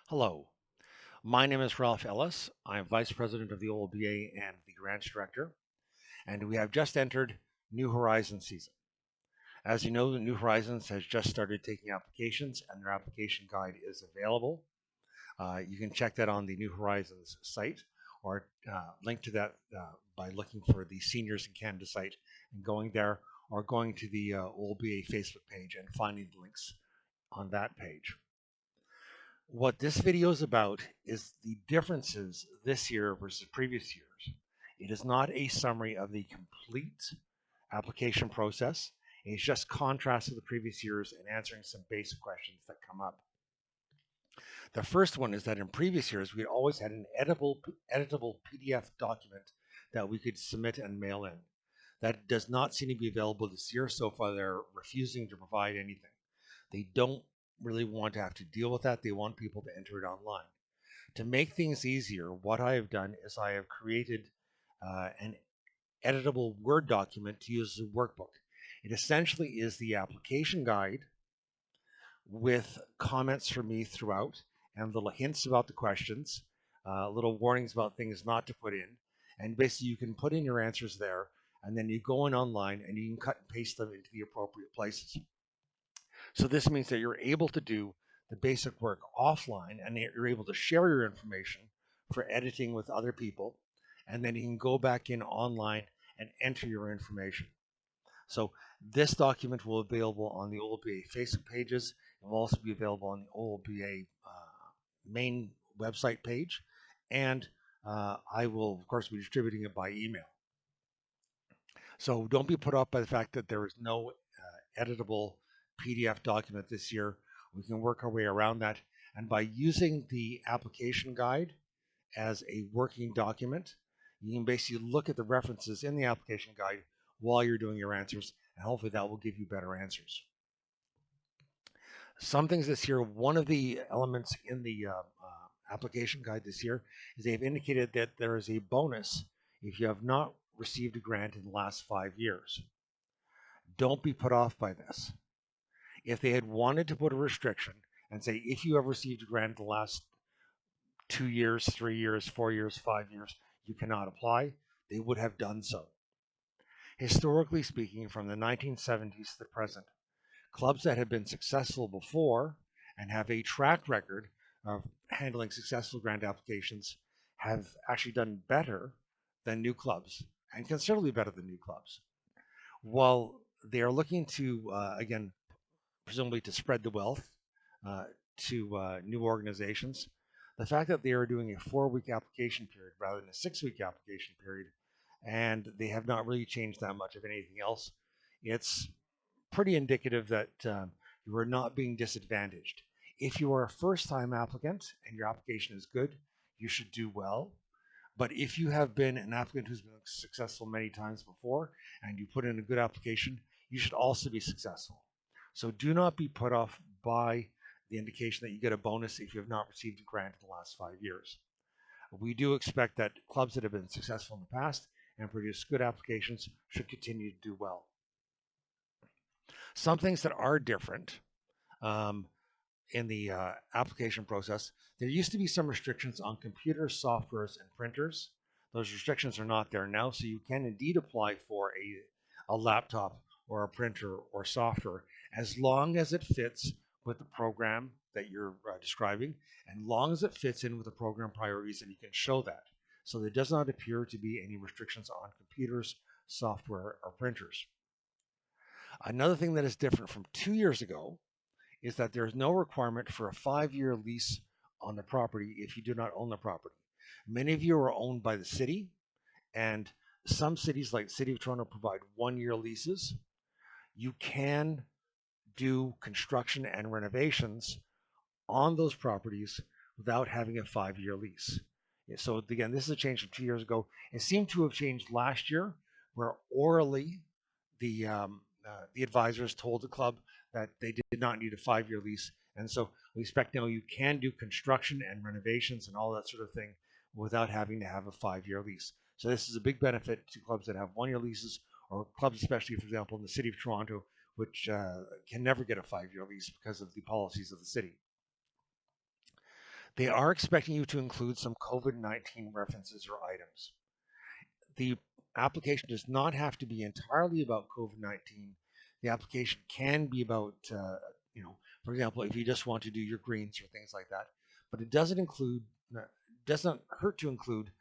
Hello, my name is Ralph Ellis. I'm Vice President of the OLBA and the Grants Director, and we have just entered New Horizons season. As you know, the New Horizons has just started taking applications, and their application guide is available. You can check that on the New Horizons site or link to that by looking for the Seniors in Canada site and going there, or going to the OLBA Facebook page and finding the links on that page. What this video is about is the differences this year versus previous years. It is not a summary of the complete application process. It's just contrast to the previous years and answering some basic questions that come up. The first one is that in previous years, we always had an editable PDF document that we could submit and mail in. That does not seem to be available this year. So far, they're refusing to provide anything. They don't really want to have to deal with that. They want people to enter it online. To make things easier, what I have done is I have created an editable Word document to use as a workbook. It essentially is the application guide with comments from me throughout and little hints about the questions, little warnings about things not to put in. And basically, you can put in your answers there, and then you go in online and you can cut and paste them into the appropriate places. So this means that you're able to do the basic work offline and you're able to share your information for editing with other people. And then you can go back in online and enter your information. So this document will be available on the OLBA Facebook pages. It will also be available on the OLBA main website page. And I will, of course, be distributing it by email. So don't be put off by the fact that there is no editable PDF document this year. We can work our way around that. And by using the application guide as a working document, you can basically look at the references in the application guide while you're doing your answers, and hopefully that will give you better answers. Some things this year, one of the elements in the application guide this year is they've indicated that there is a bonus if you have not received a grant in the last 5 years. Don't be put off by this. If they had wanted to put a restriction and say, if you have received a grant in the last 2 years, 3 years, 4 years, 5 years, you cannot apply, they would have done so. Historically speaking, from the 1970s to the present, clubs that have been successful before and have a track record of handling successful grant applications have actually done better than new clubs, and considerably better than new clubs. While they are looking to, again, presumably to spread the wealth to new organizations, the fact that they are doing a 4-week application period rather than a 6-week application period, and they have not really changed that much of anything else, it's pretty indicative that you are not being disadvantaged. If you are a first-time applicant and your application is good, you should do well. But if you have been an applicant who's been successful many times before and you put in a good application, you should also be successful. So do not be put off by the indication that you get a bonus if you have not received a grant in the last 5 years. We do expect that clubs that have been successful in the past and produced good applications should continue to do well. Some things that are different in the application process, there used to be some restrictions on computers, softwares, and printers. Those restrictions are not there now, so you can indeed apply for a laptop or a printer or software as long as it fits with the program that you're describing, and long as it fits in with the program priorities, and you can show that. So there does not appear to be any restrictions on computers, software, or printers. Another thing that is different from 2 years ago is that there is no requirement for a 5-year lease on the property if you do not own the property. Many of you are owned by the city, and some cities like the City of Toronto provide 1-year leases. You can do construction and renovations on those properties without having a 5-year lease. So again, this is a change from 2 years ago. It seemed to have changed last year, where orally the advisors told the club that they did not need a 5-year lease. And so we expect now you can do construction and renovations and all that sort of thing without having to have a 5-year lease. So this is a big benefit to clubs that have 1-year leases, or clubs, especially, for example, in the City of Toronto, which can never get a 5-year lease because of the policies of the city. They are expecting you to include some COVID-19 references or items. The application does not have to be entirely about COVID-19. The application can be about, for example, if you just want to do your greens or things like that, but it doesn't include, doesn't hurt to include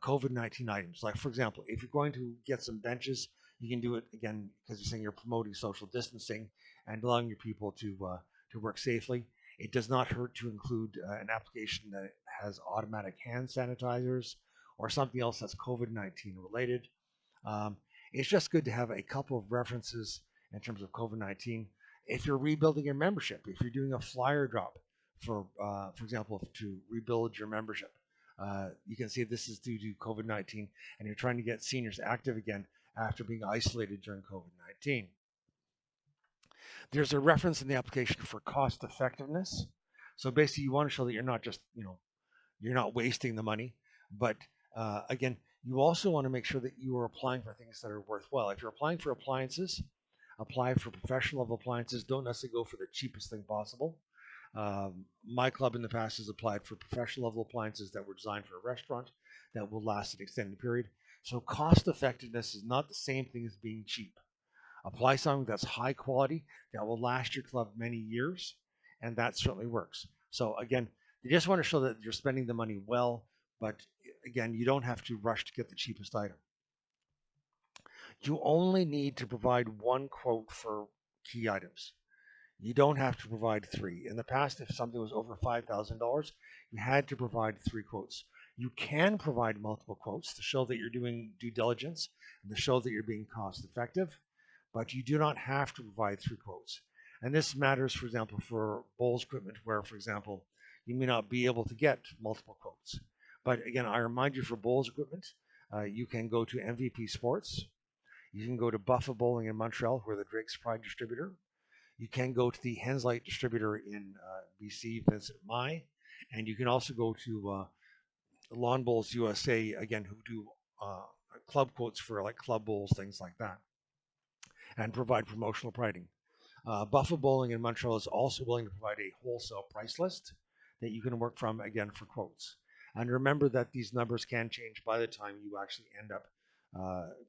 COVID-19 items. Like, for example, if you're going to get some benches, you can do it again because you're saying you're promoting social distancing and allowing your people to work safely. It does not hurt to include an application that has automatic hand sanitizers or something else that's COVID-19 related. Um, it's just good to have a couple of references in terms of COVID-19. If you're rebuilding your membership, if you're doing a flyer drop for example, to rebuild your membership, you can see this is due to COVID-19, and you're trying to get seniors active again after being isolated during COVID-19. There's a reference in the application for cost effectiveness. So basically, you want to show that you're not just, you're not wasting the money, but again, you also want to make sure that you are applying for things that are worthwhile. If you're applying for appliances, apply for professional level appliances. Don't necessarily go for the cheapest thing possible. My club in the past has applied for professional level appliances that were designed for a restaurant that will last an extended period. So cost effectiveness is not the same thing as being cheap. Apply something that's high quality that will last your club many years, and that certainly works. So again, you just want to show that you're spending the money well, but again, you don't have to rush to get the cheapest item. You only need to provide one quote for key items. You don't have to provide three. In the past, if something was over $5,000, you had to provide three quotes. You can provide multiple quotes to show that you're doing due diligence and to show that you're being cost effective, but you do not have to provide three quotes. And this matters, for example, for bowls equipment, where, for example, you may not be able to get multiple quotes. But again, I remind you for bowls equipment, you can go to MVP Sports. You can go to Buffalo Bowling in Montreal, who are the Drake's Pride distributor. You can go to the Henslight distributor in BC, Vincent Mai, and you can also go to Lawn Bowls USA, again, who do club quotes for like club bowls, things like that, and provide promotional pricing. Buffalo Bowling in Montreal is also willing to provide a wholesale price list that you can work from, again, for quotes. And remember that these numbers can change by the time you actually end up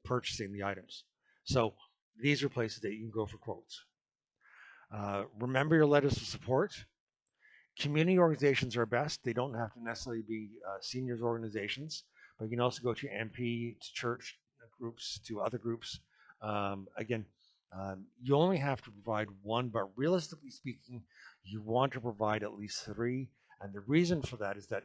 purchasing the items. So these are places that you can go for quotes. Remember your letters of support. Community organizations are best. They don't have to necessarily be seniors organizations, but you can also go to MP, to church groups, to other groups. Again, you only have to provide one, but realistically speaking, you want to provide at least three. And the reason for that is that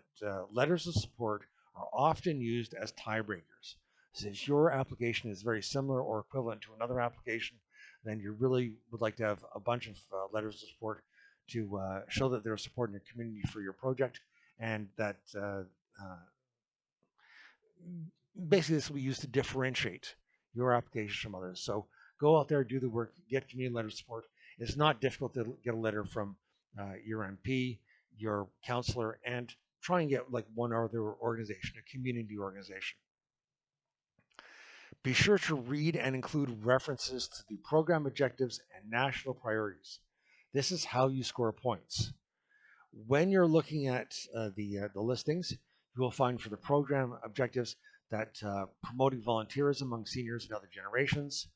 letters of support are often used as tiebreakers. So if your application is very similar or equivalent to another application, then you really would like to have a bunch of letters of support to show that they're supporting your community for your project, and that basically this will be used to differentiate your application from others. So go out there, do the work, get community letter support. It's not difficult to get a letter from your MP, your counselor, and try and get like one other organization, a community organization. Be sure to read and include references to the program objectives and national priorities. This is how you score points. When you're looking at the listings, you will find for the program objectives that promoting volunteerism among seniors and other generations,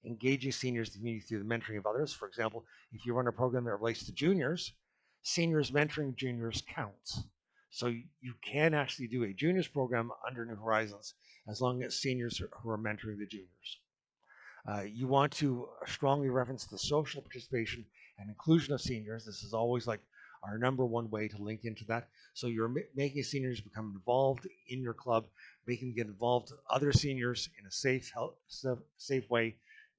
engaging seniors in the community through the mentoring of others. For example, if you run a program that relates to juniors, seniors mentoring juniors counts. So you can actually do a juniors program under New Horizons as long as seniors who are mentoring the juniors. You want to strongly reference the social participation and inclusion of seniors. This is always like our number one way to link into that. So you're making seniors become involved in your club, making them get involved with other seniors in a safe way,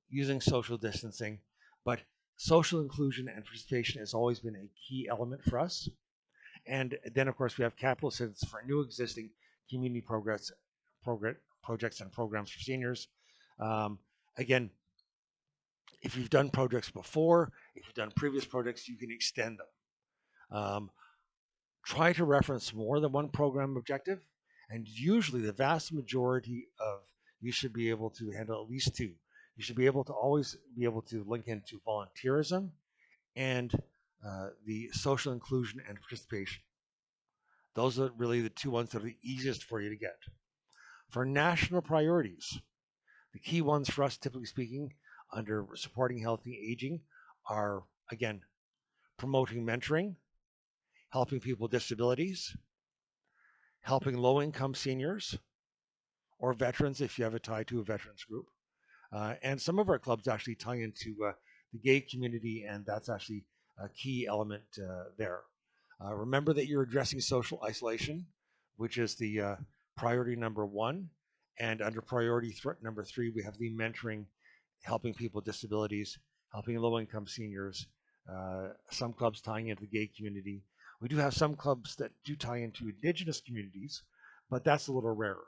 using social distancing. But social inclusion and participation has always been a key element for us. And then, of course, we have capital assistance for new existing community projects and programs for seniors. Again, if you've done projects before, if you've done previous projects, you can extend them. Try to reference more than one program objective, and usually the vast majority of you should be able to handle at least two. You should be able to always be able to link into volunteerism and the social inclusion and participation. Those are really the two ones that are the easiest for you to get. For national priorities, the key ones for us, typically speaking, under supporting healthy aging are, again, promoting mentoring, helping people with disabilities, helping low income seniors or veterans if you have a tie to a veterans group. And some of our clubs actually tie into the gay community, and that's actually a key element there. Remember that you're addressing social isolation, which is the priority number one. And under priority number three, we have the mentoring, helping people with disabilities, helping low income seniors, some clubs tying into the gay community. We do have some clubs that do tie into indigenous communities, but that's a little rarer.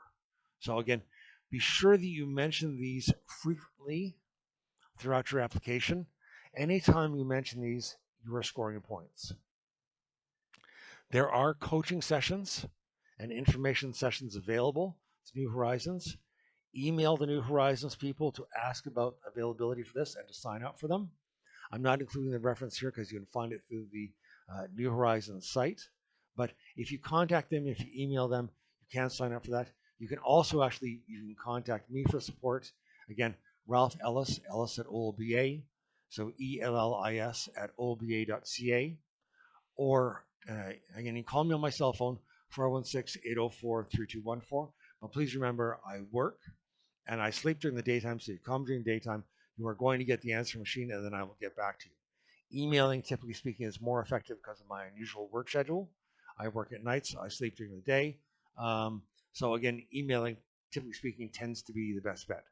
So, again, be sure that you mention these frequently throughout your application. Anytime you mention these, you are scoring points. There are coaching sessions and information sessions available to New Horizons. Email the New Horizons people to ask about availability for this and to sign up for them. I'm not including the reference here because you can find it through the New Horizons site. But if you contact them, if you email them, you can sign up for that. You can also you can contact me for support. Again, Ralph Ellis, Ellis at OLBA. So ELLIS at olba.ca. Or, again, you can call me on my cell phone, 416-804-3214. But please remember, I work and I sleep during the daytime, so you come during the daytime, you are going to get the answer machine, and then I will get back to you. Emailing, typically speaking, is more effective because of my unusual work schedule. I work at nights, so I sleep during the day. So again, emailing, typically speaking, tends to be the best bet.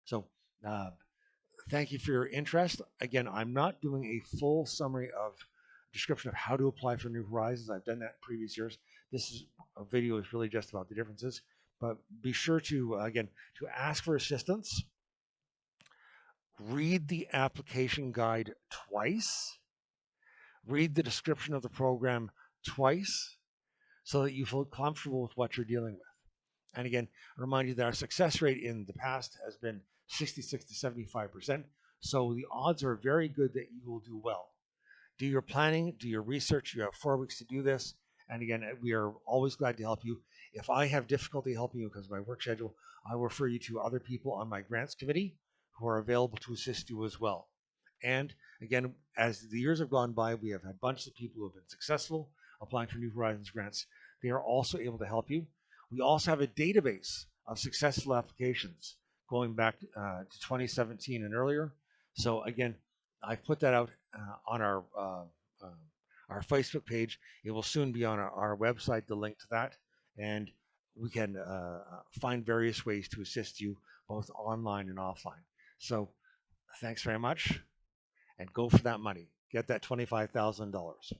So uh, thank you for your interest. Again, I'm not doing a full summary of description of how to apply for New Horizons. I've done that in previous years. A video is really just about the differences. But be sure to, again, to ask for assistance. Read the application guide twice. Read the description of the program twice so that you feel comfortable with what you're dealing with. And again, I remind you that our success rate in the past has been 66 to 75%. So the odds are very good that you will do well. Do your planning, do your research. You have 4 weeks to do this. And again, we are always glad to help you. If I have difficulty helping you because of my work schedule, I will refer you to other people on my grants committee who are available to assist you as well. And again, as the years have gone by, we have had bunches of people who have been successful applying for New Horizons grants. They are also able to help you. We also have a database of successful applications going back to 2017 and earlier. So again, I've put that out on our Facebook page. It will soon be on our website, the link to that, and we can find various ways to assist you both online and offline. So thanks very much, and go for that money. Get that $25,000.